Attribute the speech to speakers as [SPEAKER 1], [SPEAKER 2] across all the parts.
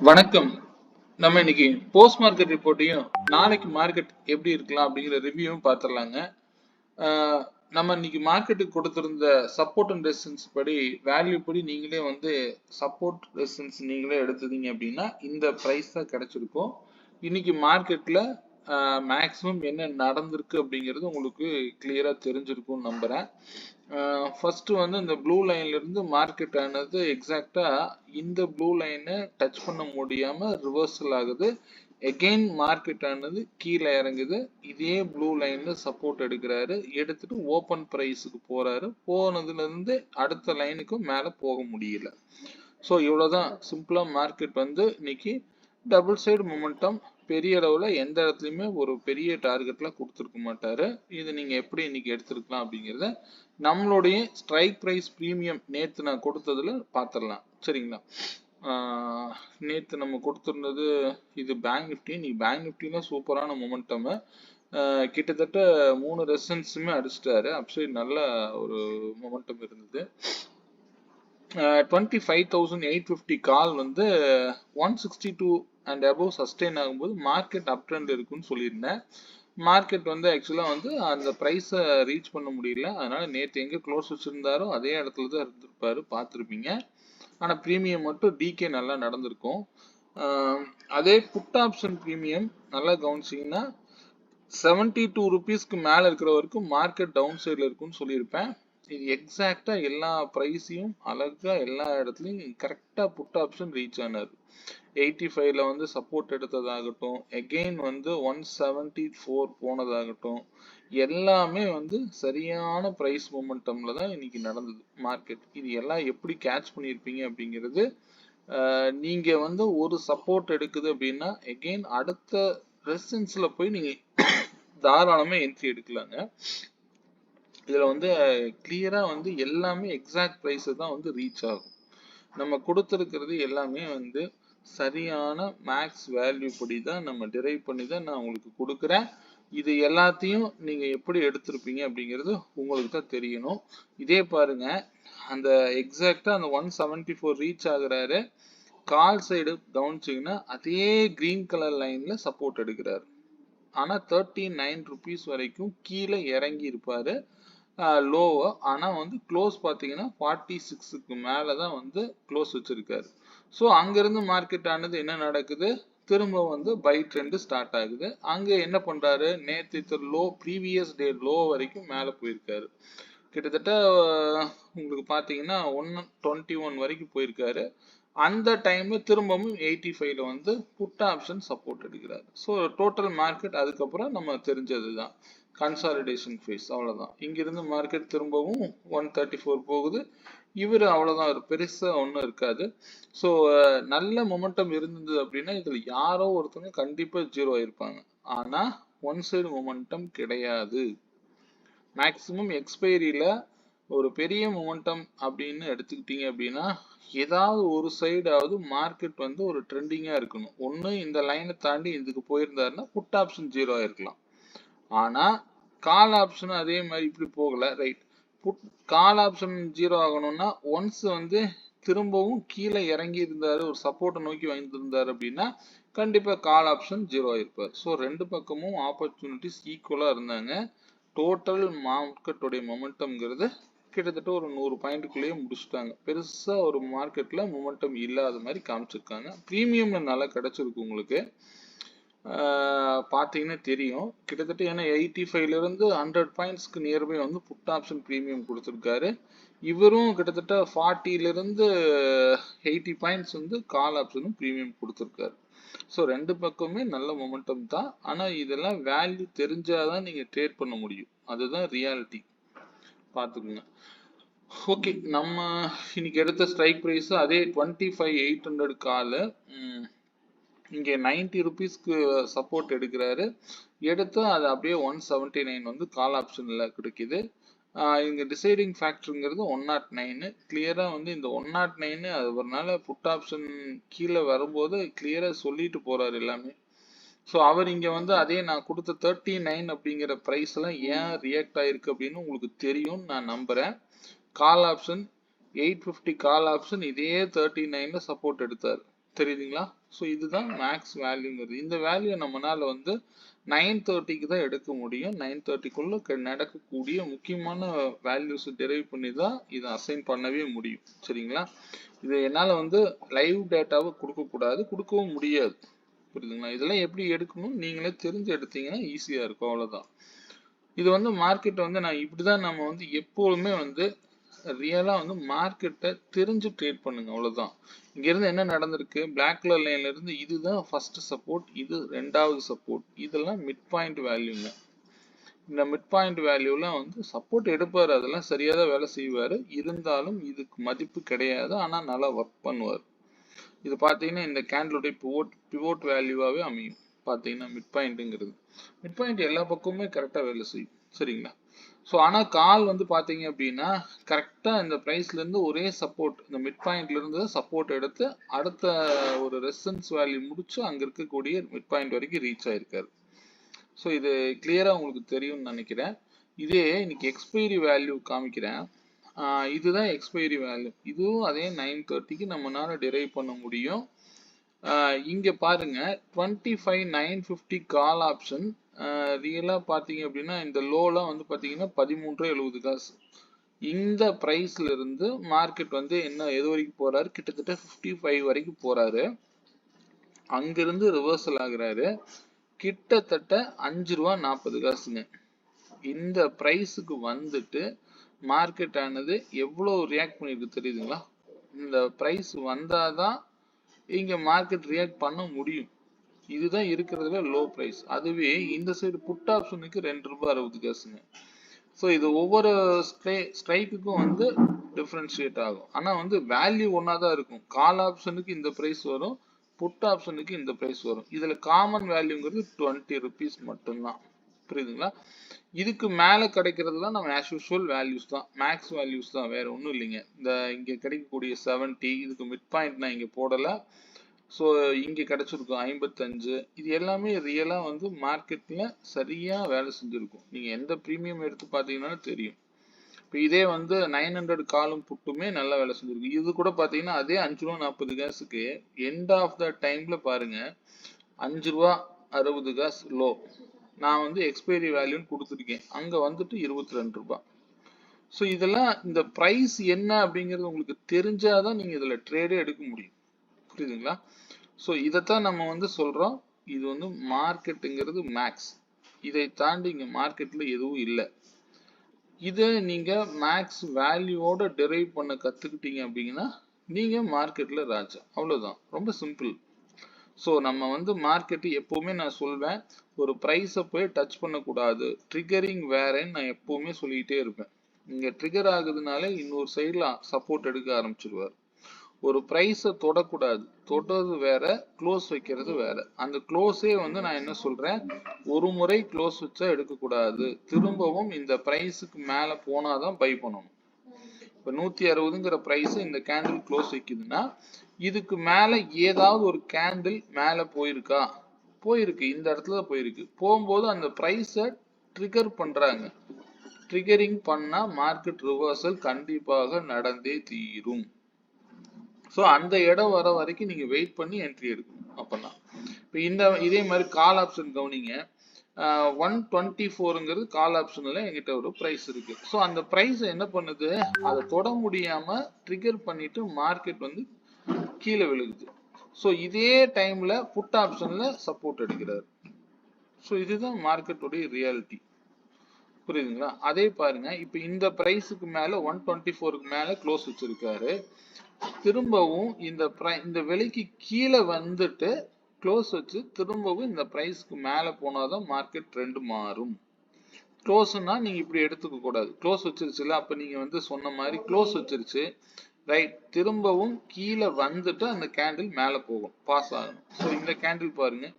[SPEAKER 1] வணக்கம். நம்ம இன்னைக்கு போஸ்ட் மார்க்கெட் ரிப்போர்ட்டையும் நாளைக்கு மார்க்கெட் எப்படி இருக்கலாம் அப்படிங்கிற ரிவ்யூவும் பார்த்துடலாங்க. நம்ம இன்னைக்கு மார்க்கெட்டுக்கு கொடுத்திருந்த சப்போர்ட் அண்ட் ரெசிஸ்டன்ஸ் படி வேல்யூ படி நீங்களே வந்து சப்போர்ட் ரெசிஸ்டன்ஸ் நீங்களே எடுத்தீங்க அப்படின்னா இந்த பிரைஸ் தான் கிடைச்சிருக்கும். இன்னைக்கு மார்க்கெட்ல மேக்ஸிமம் என்ன நடந்திருக்கு அப்படிங்கிறது உங்களுக்கு கிளியரா தெரிஞ்சிருக்கும்னு நம்புறேன். ஃபர்ஸ்ட் வந்து இந்த ப்ளூ லைன்ல இருந்து மார்க்கெட் ஆனது எக்ஸாக்டா இந்த ப்ளூ லைனை டச் பண்ண முடியாம ரிவர்சல் ஆகுது. எகெயின் மார்க்கெட் ஆனது கீழே இறங்குது. இதே ப்ளூ லைன்ல சப்போர்ட் எடுக்கிறாரு, எடுத்துட்டு ஓப்பன் பிரைஸுக்கு போறாரு. போனதுல இருந்து அடுத்த லைனுக்கும் மேல போக முடியல. ஸோ இவ்வளவுதான் சிம்பிளா மார்க்கெட் வந்து இன்னைக்கு டபுள் சைடு மொமெண்டம் பெரிய அளவுல எந்த இடத்துலயுமே ஒரு பெரிய டார்கெட்ல கொடுத்துருக்க மாட்டாரு. இது நீங்க எப்படி இன்னைக்கு எடுத்திருக்கலாம் அப்படிங்கிறத நம்மளுடைய ஸ்ட்ரைக் பிரைஸ் பிரீமியம் நேத்து நான் கொடுத்ததுல பாத்திரலாம். சரிங்களா? நேத்து நம்ம கொடுத்திருந்தது இது பேங்க் நிஃப்டி. நீ பேங்க் நிஃப்டினா சூப்பரான மொமெண்டம். கிட்டத்தட்ட 3 ரெசிஸ்டன்ஸுமே அடிச்சிட்டாரு. அப்சைட் நல்ல ஒரு மொமெண்டம் இருந்தது. 25,850 கால் வந்து 162 அண்ட் அபவ் சஸ்டெயின் ஆகும்போது மார்க்கெட் அப் ட்ரெண்ட் இருக்குன்னு சொல்லியிருந்தேன். மார்க்கெட் வந்து ஆக்சுவலா வந்து அந்த ப்ரைஸை ரீச் பண்ண முடியல. அதனால நேற்று எங்க க்ளோஸ் வச்சிருந்தாரோ அதே இடத்துல தான் இருந்திருப்பாரு, பார்த்துருப்பீங்க. ஆனா ப்ரீமியம் மட்டும் டிகே நல்லா நடந்திருக்கும். அதே புட் ஆப்ஷன் ப்ரீமியம் நல்லா கவனிச்சிங்கன்னா 72 ருபீஸ்க்கு மேல இருக்கிற வரைக்கும் மார்க்கெட் டவுன் சைட்ல இருக்குன்னு சொல்லியிருப்பேன். இது எக்ஸாக்டா எல்லா பிரைஸையும் அழகா எல்லா இடத்துலயும் கரெக்டா புட் ஆப்ஷன் ரீச் ஆனார். 85ல வந்து சப்போர்ட் எடுத்ததாகட்டும், எகெயின் வந்து 174 போனதாகட்டும், எல்லாமே வந்து சரியான பிரைஸ் மொமெண்டம்ல தான் இன்னைக்கு நடந்தது மார்க்கெட். இது எல்லாம் எப்படி கேட்ச் பண்ணியிருப்பீங்க அப்படிங்கிறது, நீங்க வந்து ஒரு சப்போர்ட் எடுக்குது அப்படின்னா எகெயின் அடுத்த ரெசிஸ்டன்ஸ்ல போய் நீங்க தாராளமா என்ட்ரி எடுக்கலாங்க. இதுல வந்து கிளியரா வந்து எல்லாமே எக்ஸாக்ட் பிரைஸ் தான் வந்து ரீச் ஆகும். நம்ம கொடுத்துருக்கிறது எல்லாமே வந்து சரியான மேக்ஸ் வேல்யூ படி தான் நம்ம டிரைவ் பண்ணி தான் நான் உங்களுக்கு கொடுக்குறேன். இது எல்லாத்தையும் நீங்க எப்படி எடுத்திருப்பீங்க அப்படிங்கிறது உங்களுக்கு தான் தெரியணும். இதே பாருங்க, அந்த எக்ஸாக்டா அந்த 174 ரீச் ஆகுறாரு. கால் சைடு கவனிச்சிங்கன்னா அதே கிரீன் கலர் லைன்ல சப்போர்ட் எடுக்கிறாரு. ஆனா 39 ருபீஸ் வரைக்கும் கீழே இறங்கி இருப்பாரு லோவா. ஆனா வந்து க்ளோஸ் பாத்தீங்கன்னா 46க்கு மேலதான் வந்து க்ளோஸ் வச்சிருக்காரு. ஸோ அங்கிருந்து மார்க்கெட் ஆனது என்ன நடக்குது, திரும்ப வந்து பை ட்ரெண்ட் ஸ்டார்ட் ஆகுது. அங்க என்ன பண்றாரு, நேற்று லோ ப்ரீவியஸ் டே லோ வரைக்கும் மேல போயிருக்காரு. கிட்டத்தட்ட உங்களுக்கு பாத்தீங்கன்னா 121 வரைக்கும் போயிருக்காரு. அந்த டைம்ல திரும்பவும் 85ல வந்து புட் ஆப்ஷன் சப்போர்ட் எடுக்கிறாரு. ஸோ டோட்டல் மார்க்கெட் அதுக்கப்புறம் நம்ம தெரிஞ்சதுதான் கன்சாலிடேஷன் ஃபேஸ். அவ்வளவுதான். இங்கிருந்து மார்க்கெட் திரும்பவும் 134 போகுது. இவர் அவ்வளவுதான், பெருசா ஒன்றும் இருக்காது. ஸோ நல்ல மொமெண்டம் இருந்தது அப்படின்னா இதுல யாரோ ஒருத்தவங்க கண்டிப்பா ஜீரோ ஆயிருப்பாங்க. ஆனா ஒன் சைடு மொமெண்டம் கிடையாது. மேக்சிமம் எக்ஸ்பைரியில ஒரு பெரிய மொமெண்டம் அப்படின்னு எடுத்துக்கிட்டீங்க அப்படின்னா ஏதாவது ஒரு சைடாவது மார்க்கெட் வந்து ஒரு ட்ரெண்டிங்கா இருக்கணும். ஒண்ணு இந்த லைனை தாண்டி இதுக்கு போயிருந்தாருன்னா புட் ஆப்ஷன் ஜீரோ ஆயிருக்கலாம். ஆனா கால் ஆப்ஷன் அதே மாதிரி இப்படி போகல, ரைட். கால் ஆப்ஷன் ஜீரோ ஆகணும்னா ஒன்ஸ் வந்து திரும்பவும் கீழே இறங்கி இருந்தாரு, ஒரு சப்போர்ட்டை நோக்கி வந்துருந்தாரு அப்படின்னா கண்டிப்பா கால் ஆப்ஷன் ஜீரோ ஆயிருப்பார். ஸோ ரெண்டு பக்கமும் ஆப்பர்ச்சுனிட்டிஸ் ஈக்குவலா இருந்தாங்க. டோட்டல் மார்க்கெட்டுடைய மொமெண்டம்ங்கிறது கிட்டத்தட்ட ஒரு 100 பாயிண்ட்டுக்குள்ளேயே முடிச்சுட்டாங்க. பெருசா ஒரு மார்க்கெட்ல மொமெண்டம் இல்லாத மாதிரி காமிச்சிருக்காங்க. ப்ரீமியம்ல நல்லா கிடைச்சிருக்கு உங்களுக்கு. பார்த்தீங்கன்னா தெரியும். கிட்டத்தட்ட ஏன்னா 85ல இருந்து 100 பாயிண்ட்ஸ்க்கு நியர்பை வந்து புட் ஆப்ஷன் ப்ரீமியம் கொடுத்துருக்காரு. இவரும் கிட்டத்தட்ட 40ல இருந்து 80 பாயிண்ட்ஸ் வந்து கால் ஆப்ஷனும் ப்ரீமியம் கொடுத்துருக்காரு. ஸோ ரெண்டு பக்கமே நல்ல மொமெண்டம் தான். ஆனா இதெல்லாம் வேல்யூ தெரிஞ்சாதான் நீங்க ட்ரேட் பண்ண முடியும். அதுதான் ரியாலிட்டி, பார்த்துக்குங்க. ஓகே, நம்ம இன்னைக்கு எடுத்த ஸ்ட்ரைக் ப்ரைஸ் அதே 25,800 காலு. இங்கே 90 ருபீஸ்க்கு சப்போர்ட் எடுக்கிறாரு. எடுத்து அது அப்படியே 179 வந்து கால் ஆப்ஷன்ல கிடைக்குது. இங்க டிசைடிங் ஃபேக்டருங்கிறது 109. கிளியரா வந்து இந்த 109 அவர்னால புட் ஆப்ஷன் கீழே வரும்போது கிளியரா சொல்லிட்டு போறாரு எல்லாமே. ஸோ அவர் இங்க வந்து அதே நான் கொடுத்த 39 அப்படிங்கிற பிரைஸ் எல்லாம் ஏன் ரியாக்ட் ஆயிருக்கு அப்படின்னு உங்களுக்கு தெரியும்னு நான் நம்புறேன். கால் ஆப்ஷன் 850 கால் ஆப்ஷன் இதே 39ல சப்போர்ட் எடுத்தார் தெரியுதுங்களா. ஸோ இதுதான் மேக்ஸ் வேல்யூங்கிறது. இந்த வேல்யூ நம்மளால வந்து 930க்கு தான் எடுக்க முடியும். 930க்குள்ள நடக்கக்கூடிய முக்கியமான வேல்யூஸ் டெரைவ் பண்ணி தான் இதை அசைன் பண்ணவே முடியும். சரிங்களா. இது என்னால் வந்து லைவ் டேட்டாவை கொடுக்கக்கூடாது, கொடுக்கவும் முடியாது. புரியுதுங்களா. இதெல்லாம் எப்படி எடுக்கணும் நீங்களே தெரிஞ்சு எடுத்தீங்கன்னா ஈஸியாக இருக்கும், அவ்வளோதான். இது வந்து மார்க்கெட் வந்து நான் இப்படிதான் நம்ம வந்து எப்போதுமே வந்து ரியலா வந்து மார்க்கெட்டை தெரிஞ்சு ட்ரேட் பண்ணுங்க, அவ்வளவுதான். இங்க இருந்து என்ன நடந்திருக்கு, பிளாக் கலர் லைன்ல இருந்து இதுதான் ஃபர்ஸ்ட் சப்போர்ட், இது ரெண்டாவது சப்போர்ட், இதெல்லாம் மிட் பாயிண்ட் வேல்யூங்க. இந்த மிட் பாயிண்ட் வேல்யூலாம் வந்து சப்போர்ட் எடுப்பாரு, அதெல்லாம் சரியா தான் வேலை செய்வாரு. இருந்தாலும் இதுக்கு மதிப்பு கிடையாது, ஆனா நல்லா ஒர்க் பண்ணுவார். இது பாத்தீங்கன்னா இந்த கேண்டலுடைய பிவோட் வேல்யூவாவே அமையும். பாத்தீங்கன்னா மிட் பாயிண்ட்ங்கிறது, மிட் பாயிண்ட் எல்லா பக்கமுமே கரெக்டா வேலை செய்யும். சரிங்களா. ஸோ ஆனால் கால் வந்து பார்த்தீங்க அப்படின்னா கரெக்டாக இந்த ப்ரைஸ்லேருந்து ஒரே சப்போர்ட், இந்த மிட் பாயிண்ட்லேருந்து சப்போர்ட் எடுத்து அடுத்த ஒரு ரெசிஸ்டன்ஸ் வேல்யூ முடிச்சு அங்கே இருக்கக்கூடிய மிட் பாயிண்ட் வரைக்கும் ரீச் ஆயிருக்காரு. ஸோ இது கிளியராக உங்களுக்கு தெரியும்னு நினைக்கிறேன். இதே இன்னைக்கு எக்ஸ்பைரி வேல்யூ காமிக்கிறேன். இதுதான் எக்ஸ்பைரி வேல்யூ. இதுவும் அதே 930க்கு நம்மளால டிரைவ் பண்ண முடியும். இங்க பாருங்க 25,950 கால் ஆப்ஷன் ரியலா பாத்தீங்க அப்படின்னா இந்த லோலாம் வந்து பாத்தீங்கன்னா 13.70 காசு. இந்த பிரைஸ்ல இருந்து மார்க்கெட் வந்து என்ன எது வரைக்கும் போறாரு, கிட்டத்தட்ட 55 வரைக்கும் போறாரு. அங்கிருந்து ரிவர்சல் ஆகுறாரு, கிட்டத்தட்ட 5 ரூபா 40 காசுங்க. இந்த பிரைஸுக்கு வந்துட்டு மார்க்கெட் ஆனது எவ்வளவு ரியாக்ட் பண்ணிருக்கு தெரியுதுங்களா. இந்த பிரைஸ் வந்தாதான் இங்க மார்க்கெட் ரியாக்ட் பண்ண முடியும். இதுதான் இருக்கிறதுல லோ பிரைஸ். அதுவே இந்த சைடு புட் ஆப்ஷனுக்கு 2 ரூபாய் 60 காசுங்க. ஸோ இது ஒவ்வொரு ஸ்ட்ரைக்குக்கும் வந்து டிஃபரன்ஷியேட் ஆகும். ஆனா வந்து வேல்யூ ஒன்னா தான் இருக்கும். கால் ஆப்ஷனுக்கு இந்த பிரைஸ் வரும், புட் ஆப்ஷனுக்கு இந்த பிரைஸ் வரும். இதுல காமன் வேல்யூங்கிறது 20 rupees மட்டும்தான். புரியுதுங்களா. இதுக்கு மேல கிடைக்கிறதுலாம் நம்ம ஆஸ் யூஷுவல் வேல்யூஸ் தான், மேக்ஸ் வேல்யூஸ் தான், வேற ஒன்றும் இல்லைங்க. இந்த இங்க கிடைக்கக்கூடிய 70, இதுக்கு மிட் பாயிண்ட் நான் இங்க போடல. ஸோ இங்க கிடைச்சிருக்கும் 55. இது எல்லாமே ரியலா வந்து மார்க்கெட்ல சரியா வேலை செஞ்சிருக்கும். நீங்க எந்த ப்ரீமியம் எடுத்து பாத்தீங்கன்னா தெரியும். இப்போ இதே வந்து 900 காலும் புட்டுமே நல்லா வேலை செஞ்சிருக்கு. இது கூட பாத்தீங்கன்னா அதே 5 ரூபா 40 காசுக்கு எண்ட் ஆஃப் த டைம்ல பாருங்க 5 ரூபா 60 காசு லோ. நான் வந்து எக்ஸ்பைரி வேல்யூன்னு கொடுத்துருக்கேன், அங்க வந்துட்டு 22 ரூபாய். ஸோ இதெல்லாம் இந்த பிரைஸ் என்ன அப்படிங்கிறது உங்களுக்கு தெரிஞ்சாதான் நீங்க இதுல ட்ரேடே எடுக்க முடியும். புரியுதுங்களா. ஸோ இதைத்தான் நம்ம வந்து சொல்றோம், இது வந்து மார்க்கெட்டுங்கிறது மேக்ஸ். இதை தாண்டி இங்க மார்க்கெட்ல எதுவும் இல்லை. இதை நீங்க மேக்ஸ் வேல்யூவோட டெரைவ் பண்ண கத்துக்கிட்டீங்க அப்படின்னா நீங்க மார்க்கெட்ல ராஜா, அவ்வளவுதான். ரொம்ப சிம்பிள். ஸோ நம்ம வந்து மார்க்கெட்டு எப்பவுமே நான் சொல்வேன், ஒரு ப்ரைஸை போய் டச் பண்ணக்கூடாது, ட்ரிகரிங் வேறன்னு நான் எப்பவுமே சொல்லிக்கிட்டே இருப்பேன். இங்க ட்ரிகர் ஆகுதுனாலே இன்னொரு சைட்ல சப்போர்ட் எடுக்க ஆரம்பிச்சிருவார். ஒரு ப்ரைஸை தொடக்கூடாது, தொடுறது வேற, க்ளோஸ் வைக்கிறது வேற. அந்த க்ளோஸே வந்து நான் என்ன சொல்றேன், ஒரு முறை க்ளோஸ் வச்சா எடுக்கக்கூடாது, திரும்பவும் இந்த ப்ரைஸுக்கு மேல போனாதான் பை பண்ணணும். இப்போ 160ங்கிற பிரைஸ் இந்த கேண்டில் க்ளோஸ் வைக்குதுன்னா இதுக்கு மேல ஏதாவது ஒரு கேண்டில் மேல போயிருக்கா, போயிருக்கு, இந்த இடத்துல போயிருக்கு. போகும்போது அந்த பிரைஸை ட்ரிகர் பண்றாங்க. ட்ரிகரிங் பண்ணா மார்க்கெட் ரிவர்சல் கண்டிப்பாக நடந்தே தீரும். ஸோ அந்த இடம் வர வரைக்கும் நீங்க வெயிட் பண்ணி என்ட்ரி எடுக்கணும். அப்பனா இப்போ இதே மாதிரி கால் ஆப்ஷன் கவனிங்க. 124ங்கிறது கால் ஆப்ஷன்ல என்கிட்ட ஒரு பிரைஸ் இருக்கு. ஸோ அந்த பிரைஸ் என்ன பண்ணுது, அதை தொட முடியாம ட்ரிகர் பண்ணிட்டு மார்க்கெட் வந்து கீழே விழுகுது. ஸோ இதே டைம்ல புட் ஆப்ஷன்ல சப்போர்ட் எடுக்கிறாரு. ஸோ இதுதான் மார்க்கெட்டுடைய ரியாலிட்டி. புரியுதுங்களா. அதே பாருங்க, இப்ப இந்த பிரைஸுக்கு மேல 124க்கு மேல க்ளோஸ் வச்சிருக்காரு. திரும்பவும் இந்த விலைக்கு கீழே வந்துட்டு க்ளோஸ் வச்சு திரும்பவும் இந்த பிரைஸ்க்கு மேல போனாதான் மார்க்கெட் ட்ரெண்ட் மாறும். க்ளோஸ்னா நீங்க இப்படி எடுத்துக்க கூடாது. க்ளோஸ் வச்சிருச்சுல, அப்ப நீங்க வந்து சொன்ன மாதிரி க்ளோஸ் வச்சிருச்சு, ரைட், திரும்பவும் கீழே வந்துட்டு அந்த கேண்டில் மேல போகும், பாஸ் ஆகணும். ஸோ இந்த கேண்டில் பாருங்க,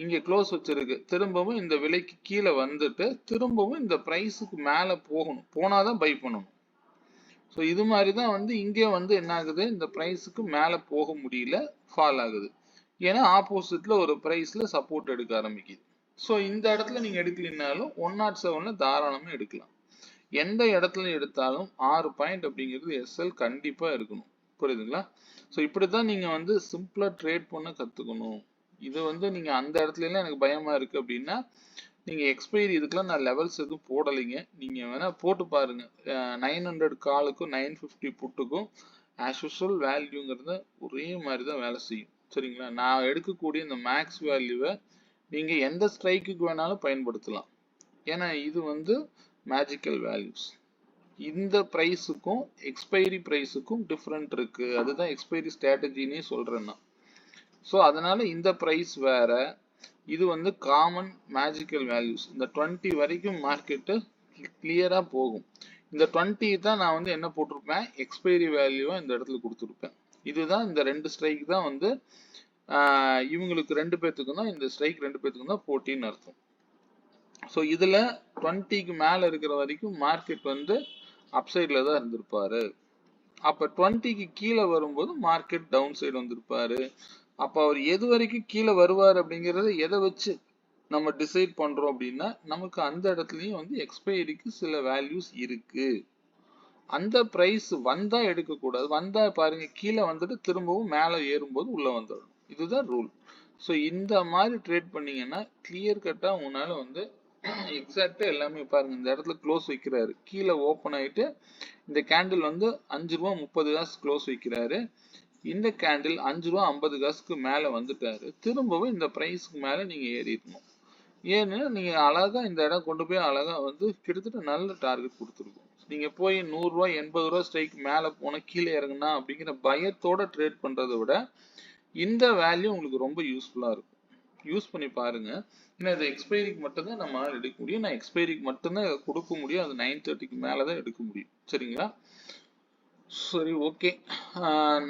[SPEAKER 1] இங்க க்ளோஸ் வச்சிருக்கு, திரும்பவும் இந்த விலைக்கு கீழே வந்துட்டு திரும்பவும் இந்த பிரைஸுக்கு மேல போகணும், போனாதான் பை பண்ணணும். ஸோ இது மாதிரி தான் வந்து இங்கே வந்து என்ன ஆகுது, இந்த ப்ரைஸுக்கு மேலே போக முடியல, ஃபால் ஆகுது. ஏன்னா ஆப்போசிட்ல ஒரு ப்ரைஸ்ல சப்போர்ட் எடுக்க ஆரம்பிக்குது. ஸோ இந்த இடத்துல நீங்க எடுக்கலினாலும் 107ல தாராளமாக எடுக்கலாம். எந்த இடத்துல எடுத்தாலும் 6 பாயிண்ட் அப்படிங்கிறது எஸ்எல் கண்டிப்பா இருக்கணும். புரியுதுங்களா? ஸோ இப்படித்தான் நீங்க வந்து சிம்பிளா ட்ரேட் பண்ண கத்துக்கணும். இது வந்து நீங்க அந்த இடத்துல எல்லாம் எனக்கு பயமா இருக்கு அப்படின்னா நீங்க எக்ஸ்பைரி இதுக்கெல்லாம் நான் லெவல்ஸ் எதுவும் போடலைங்க. நீங்க வேணா போட்டு பாருங்க. 900 காலுக்கும் 950 புட்டுக்கும் ஆஸ் யூஷுவல் வேல்யூங்கிறது ஒரே மாதிரி தான் வேலை செய்யும். சரிங்களா? நான் எடுக்கக்கூடிய இந்த மேக்ஸ் வேல்யூவை நீங்க எந்த ஸ்ட்ரைக்குக்கு வேணாலும் பயன்படுத்தலாம். ஏன்னா இது வந்து மேஜிக்கல் வேல்யூஸ். இந்த பிரைஸுக்கும் எக்ஸ்பைரி பிரைஸுக்கும் டிஃப்ரெண்ட் இருக்கு. அதுதான் எக்ஸ்பைரி ஸ்ட்ராட்டஜினே சொல்றேன் நான். ஸோ அதனால இந்த பிரைஸ் வேற, இது வந்து காமன் மேஜிக்கல் வேல்யூஸ். இந்த 20 வரைக்கும் மார்க்கெட்டு கிளியரா போகும். இந்த 20 தான் நான் வந்து என்ன போட்டிருப்பேன், எக்ஸ்பைரி வேல்யூவை இந்த இடத்துல கொடுத்துருப்பேன். இதுதான் இந்த 2 ஸ்ட்ரைக் தான் வந்து இவங்களுக்கு 2 பேர்த்துக்கும் தான் இந்த ஸ்ட்ரைக் 2 பேர்த்துக்கும் தான் போட்டின்னு அர்த்தம். ஸோ இதுல 20க்கு மேல இருக்கிற வரைக்கும் மார்க்கெட் வந்து அப்சைட்ல தான் இருந்திருப்பாரு. அப்ப 20க்கு கீழே வரும்போது மார்க்கெட் டவுன் சைடு வந்திருப்பாரு. அப்ப அவர் எது வரைக்கும் கீழே வருவார் அப்படிங்கறத எதை வச்சு நம்ம டிசைட் பண்றோம் அப்படின்னா நமக்கு அந்த இடத்துலயும் வந்து எக்ஸ்பைரிக்கு சில வேல்யூஸ் இருக்கு. அந்த பிரைஸ் வந்தா எடுக்க கூடாது. வந்தா பாருங்க கீழே வந்துட்டு திரும்பவும் மேல ஏறும்போது உள்ள வந்துடும். இதுதான் ரூல். ஸோ இந்த மாதிரி ட்ரேட் பண்ணீங்கன்னா கிளியர் கட்டா உங்களால வந்து எக்ஸாக்டா எல்லாமே பாருங்க. இந்த இடத்துல க்ளோஸ் வைக்கிறாரு, கீழே ஓப்பன் ஆயிட்டு இந்த கேண்டில் வந்து 5 ரூபா 30 காசு க்ளோஸ் வைக்கிறாரு. இந்த கேண்டில் 5 ரூபா 50 காசுக்கு மேல வந்துட்டாரு. திரும்பவும் இந்த பிரைஸ்க்கு மேல நீங்க ஏறிடணும். ஏன்னா நீங்க அழகா இந்த இடம் கொண்டு போய் அழகா வந்து கிட்டத்தட்ட நல்ல டார்கெட் கொடுத்துருக்கும். நீங்க போய் 100 ரூபாய் 80 ரூபாய் ஸ்ட்ரைக் மேல போன கீழே இறங்குனா அப்படிங்கிற பயத்தோட ட்ரேட் பண்றதை விட இந்த வேல்யூ உங்களுக்கு ரொம்ப யூஸ்ஃபுல்லா இருக்கும். யூஸ் பண்ணி பாருங்க. ஏன்னா இது எக்ஸ்பைரிக்கு மட்டும் தான் நம்ம எடுக்க முடியும். நான் எக்ஸ்பைரிக்கு மட்டும்தான் இதை கொடுக்க முடியும். அது 9:30க்கு மேலதான் எடுக்க முடியும். சரிங்களா? சரி, ஓகே.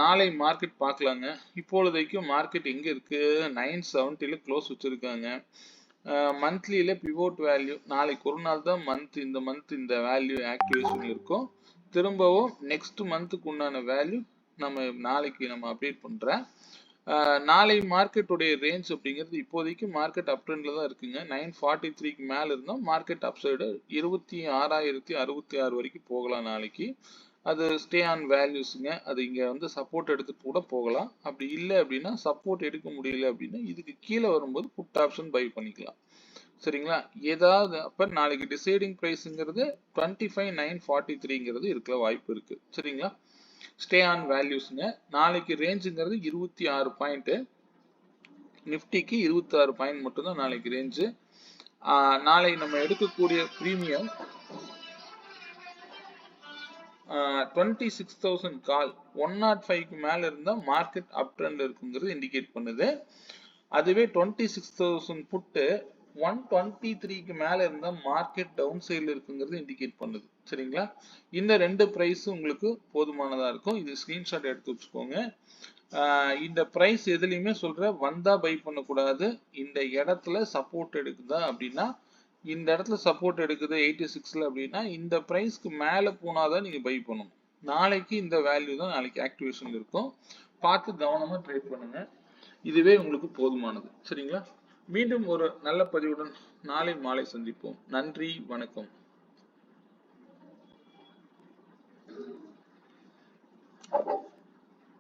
[SPEAKER 1] நாளை மார்க்கெட் பார்க்கலாங்க. இப்பொழுதைக்கு மார்க்கெட் எங்க இருக்கு, 970ல க்ளோஸ் வச்சிருக்காங்க. மந்த்லியில பிவோட் வேல்யூ நாளைக்கு ஒரு நாள் தான் இந்த மந்த் இந்த வேல்யூ ஆக்டிவேஷன் இருக்கும். திரும்பவும் நெக்ஸ்ட் மந்த்துக்கு உண்டான வேல்யூ நம்ம நாளைக்கு நம்ம அப்டேட் பண்றேன். நாளை மார்க்கெட்டுடைய ரேஞ்ச் அப்படிங்கிறது இப்போதைக்கு மார்க்கெட் அப் ட்ரெண்ட்ல தான் இருக்குங்க. 943க்கு மேல இருந்தா மார்க்கெட் அப் சைடு 26,066 வரைக்கும் போகலாம் நாளைக்கு. அது ஸ்டே ஆன் வேல்யூஸ்ங்க. அது இங்க வந்து சப்போர்ட் எடுத்துட்டு கூட போகலாம். அப்படி இல்லை அப்படின்னா சப்போர்ட் எடுக்க முடியல அப்படின்னா இதுக்கு கீழே வரும்போது புட் ஆப்ஷன் பை பண்ணிக்கலாம். சரிங்களா? ஏதாவது அப்ப நாளைக்கு டிசைடிங் பிரைஸ்ங்கிறது 25,943ங்கிறது இருக்க வாய்ப்பு இருக்கு. சரிங்களா? ஸ்டே ஆன் வேல்யூஸ்ங்க. நாளைக்கு ரேஞ்சுங்கிறது 26 பாயிண்ட். நிப்டிக்கு 26 பாயிண்ட் மட்டும் தான் நாளைக்கு ரேஞ்சு. நாளை நம்ம எடுக்கக்கூடிய பிரீமியம் 26,000 கால் 105க்கு மேல இருந்தா மார்க்கெட் அப் ட்ரெண்ட் இருக்குங்கிறது இண்டிகேட் பண்ணுது. அதுவே 26,000 புட்டு 123க்கு மேல இருந்தா மார்க்கெட் டவுன் சைடுல இருக்குங்கிறது இண்டிகேட் பண்ணுது. சரிங்களா? இந்த 2 பிரைஸ் உங்களுக்கு போதுமானதா இருக்கும். இது ஸ்கிரீன்ஷாட் எடுத்து வச்சுக்கோங்க. இந்த பிரைஸ் எதுலையுமே சொல்ற வந்தா பை பண்ணக்கூடாது. இந்த இடத்துல சப்போர்ட் எடுக்குதா அப்படின்னா இந்த இடத்துல சப்போர்ட் எடுக்குது 86ல அப்படின்னா இந்த பிரைஸ்க்கு மேல போனாதான் நீங்க பை பண்ணணும். நாளைக்கு இந்த வேல்யூ தான் நாளைக்கு ஆக்டிவேஷன் இருக்கும். பார்த்து கவனமா ட்ரேட் பண்ணுங்க. இதுவே உங்களுக்கு போதுமானது. சரிங்களா? மீண்டும் ஒரு நல்ல பதிவுடன் நாளை மாலை சந்திப்போம். நன்றி, வணக்கம்.